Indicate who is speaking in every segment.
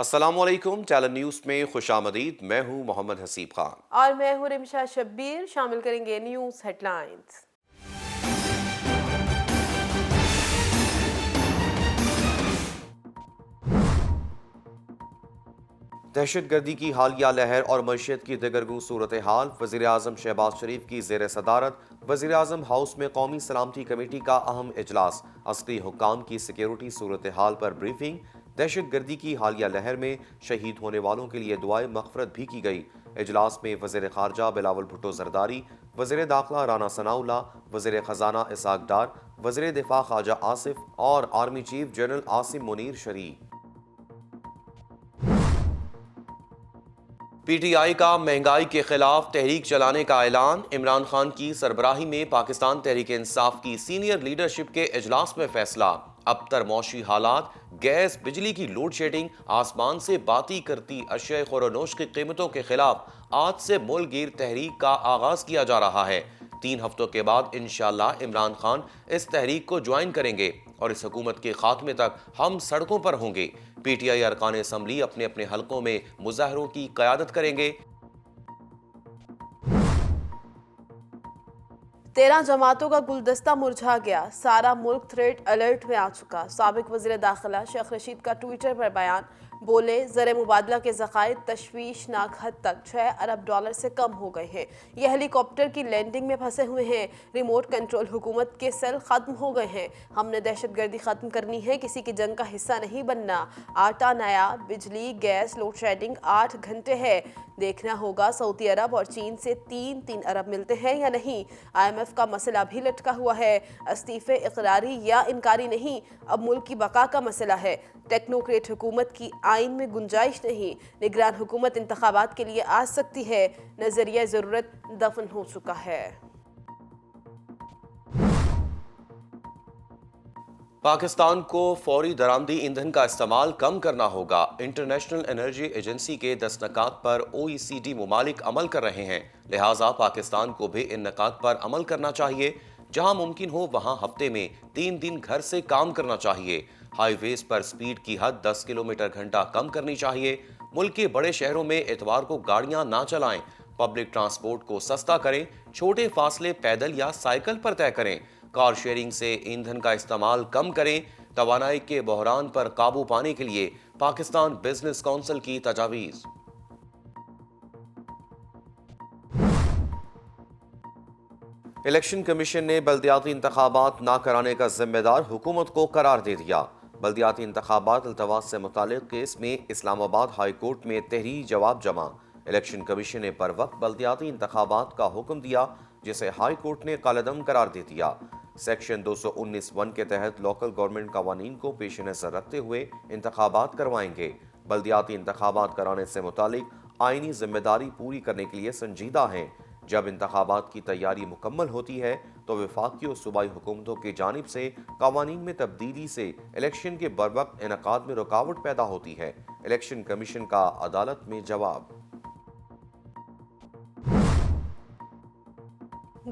Speaker 1: السلام علیکم، ٹیلن نیوز میں خوش آمدید۔ میں ہوں محمد حسیب خان
Speaker 2: اور میں ہوں رمشا شبیر۔ شامل کریں گے نیوز ہیڈ لائنز۔
Speaker 1: دہشت گردی کی حالیہ لہر اور معیشت کی دگرگوں صورتحال، وزیراعظم شہباز شریف کی زیر صدارت وزیراعظم ہاؤس میں قومی سلامتی کمیٹی کا اہم اجلاس، عسکری حکام کی سیکیورٹی صورتحال پر بریفنگ۔ دہشت گردی کی حالیہ لہر میں شہید ہونے والوں کے لیے دعائے مغفرت بھی کی گئی۔ اجلاس میں وزیر خارجہ بلاول بھٹو زرداری، وزیر داخلہ رانا ثناءاللہ، وزیر خزانہ اسحاق ڈار، وزیر دفاع خواجہ آصف اور army chief general Asim Munir شریک۔ پی ٹی آئی کا مہنگائی کے خلاف تحریک چلانے کا اعلان، عمران خان کی سربراہی میں پاکستان تحریک انصاف کی سینئر لیڈرشپ کے اجلاس میں فیصلہ۔ ابتر معاشی حالات، گیس بجلی کی لوڈ شیڈنگ، آسمان سے باتی کرتی اشیاء خورونوش کی قیمتوں کے خلاف آج سے ملک گیر تحریک کا آغاز کیا جا رہا ہے۔ 3 ہفتوں کے بعد انشاءاللہ عمران خان اس تحریک کو جوائن کریں گے اور اس حکومت کے خاتمے تک ہم سڑکوں پر ہوں گے۔ پی ٹی آئی ارکان اسمبلی اپنے اپنے حلقوں میں مظاہروں کی قیادت کریں گے۔
Speaker 2: 13 جماعتوں کا گلدستہ مرجھا گیا، سارا ملک تھریٹ الرٹ میں آ چکا۔ سابق وزیر داخلہ شیخ رشید کا ٹویٹر پر بیان، بولے زر مبادلہ کے ذخائر تشویشناک حد تک $6 ارب سے کم ہو گئے ہیں۔ یہ ہیلی کاپٹر کی لینڈنگ میں پھنسے ہوئے ہیں۔ ریموٹ کنٹرول حکومت کے سیل ختم ہو گئے ہیں۔ ہم نے دہشت گردی ختم کرنی ہے، کسی کی جنگ کا حصہ نہیں بننا۔ آٹا نیا، بجلی گیس لوڈ شیڈنگ 8 گھنٹے ہے۔ دیکھنا ہوگا سعودی عرب اور چین سے 3 ارب ملتے ہیں یا نہیں۔ آئی ایم ایف کا مسئلہ بھی لٹکا ہوا ہے۔ استعفے اقراری یا انکاری نہیں، اب ملک کی بقا کا مسئلہ ہے۔ ٹیکنوکریٹ حکومت کی آئین میں گنجائش نہیں۔ نگران حکومت انتخابات کے لیے آ سکتی ہے۔ نظریہ ضرورت دفن ہو چکا ہے۔
Speaker 1: پاکستان کو فوری درآمدی ایندھن کا استعمال کم کرنا ہوگا۔ انٹرنیشنل انرجی ایجنسی کے 10 نکات پر OECD ممالک عمل کر رہے ہیں، لہٰذا پاکستان کو بھی ان نکات پر عمل کرنا چاہیے۔ جہاں ممکن ہو وہاں ہفتے میں 3 دن گھر سے کام کرنا چاہیے۔ ہائی ویز پر سپیڈ کی حد 10 کلومیٹر گھنٹہ کم کرنی چاہیے۔ ملک کے بڑے شہروں میں اتوار کو گاڑیاں نہ چلائیں۔ پبلک ٹرانسپورٹ کو سستا کریں۔ چھوٹے فاصلے پیدل یا سائیکل پر طے کریں۔ کار شیئرنگ سے ایندھن کا استعمال کم کریں۔ توانائی کے بحران پر قابو پانے کے لیے پاکستان بزنس کونسل کی تجاویز۔ الیکشن کمیشن نے بلدیاتی انتخابات نہ کرانے کا ذمہ دار حکومت کو قرار دے دیا۔ بلدیاتی انتخابات التواس سے متعلق کیس میں اسلام آباد ہائی کورٹ میں تحریری جواب جمع۔ الیکشن کمیشن نے پر وقت بلدیاتی انتخابات کا حکم دیا، جسے ہائی کورٹ نے کالعدم قرار دے دیا۔ سیکشن 219(1) کے تحت لوکل گورنمنٹ قوانین کو پیش نظر رکھتے ہوئے انتخابات کروائیں گے۔ بلدیاتی انتخابات کرانے سے متعلق آئینی ذمہ داری پوری کرنے کے لیے سنجیدہ ہیں۔ جب انتخابات کی تیاری مکمل ہوتی ہے تو وفاقی اور صوبائی حکومتوں کی جانب سے قوانین میں تبدیلی سے الیکشن کے بروقت انعقاد میں رکاوٹ پیدا ہوتی ہے۔ الیکشن کمیشن کا عدالت میں جواب۔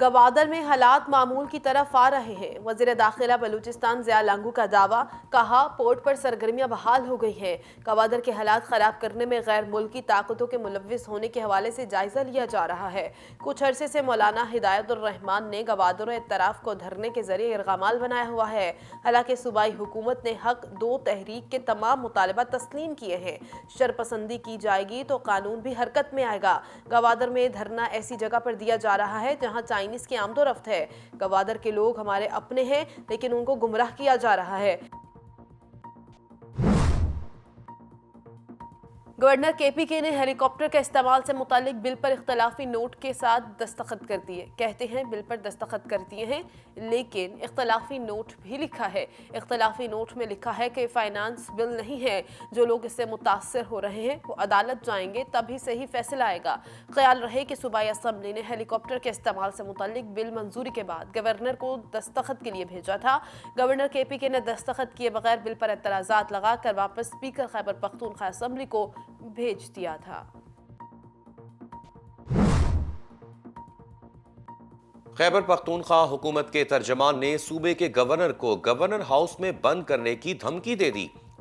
Speaker 2: گوادر میں حالات معمول کی طرف آ رہے ہیں۔ وزیر داخلہ بلوچستان ضیاء لانگو کا دعویٰ، کہا پورٹ پر سرگرمیاں بحال ہو گئی ہیں۔ گوادر کے حالات خراب کرنے میں غیر ملکی طاقتوں کے ملوث ہونے کے حوالے سے جائزہ لیا جا رہا ہے۔ کچھ عرصے سے مولانا ہدایت الرحمان نے گوادر و اطراف کو دھرنے کے ذریعے ارغمال بنایا ہوا ہے۔ حالانکہ صوبائی حکومت نے حق 2 تحریک کے تمام مطالبات تسلیم کیے ہیں۔ شرپسندی کی جائے گی تو قانون بھی حرکت میں آئے گا۔ گوادر میں دھرنا ایسی جگہ پر دیا جا رہا ہے جہاں چائنیز کی آمد و رفت ہے۔ گوادر کے لوگ ہمارے اپنے ہیں، لیکن ان کو گمراہ کیا جا رہا ہے۔ گورنر کے پی کے نے ہیلی کاپٹر کے استعمال سے متعلق بل پر اختلافی نوٹ کے ساتھ دستخط کر دیے۔ کہتے ہیں بل پر دستخط کر دیے ہیں، لیکن اختلافی نوٹ بھی لکھا ہے۔ اختلافی نوٹ میں لکھا ہے کہ فائنانس بل نہیں ہے۔ جو لوگ اس سے متاثر ہو رہے ہیں وہ عدالت جائیں گے، تبھی صحیح فیصلہ آئے گا۔ خیال رہے کہ صوبائی اسمبلی نے ہیلی کاپٹر کے استعمال سے متعلق بل منظوری کے بعد گورنر کو دستخط کے لیے بھیجا تھا۔ گورنر کے پی کے نے دستخط کیے بغیر بل پر اعتراضات لگا کر واپس اسپیکر خیبر پختونخوا اسمبلی کو بھیج دیا تھا۔
Speaker 1: خیبر پختونخوا حکومت کے ترجمان نے صوبے کے گورنر کو گورنر ہاؤس میں بند کرنے کی دھمکی دے دی۔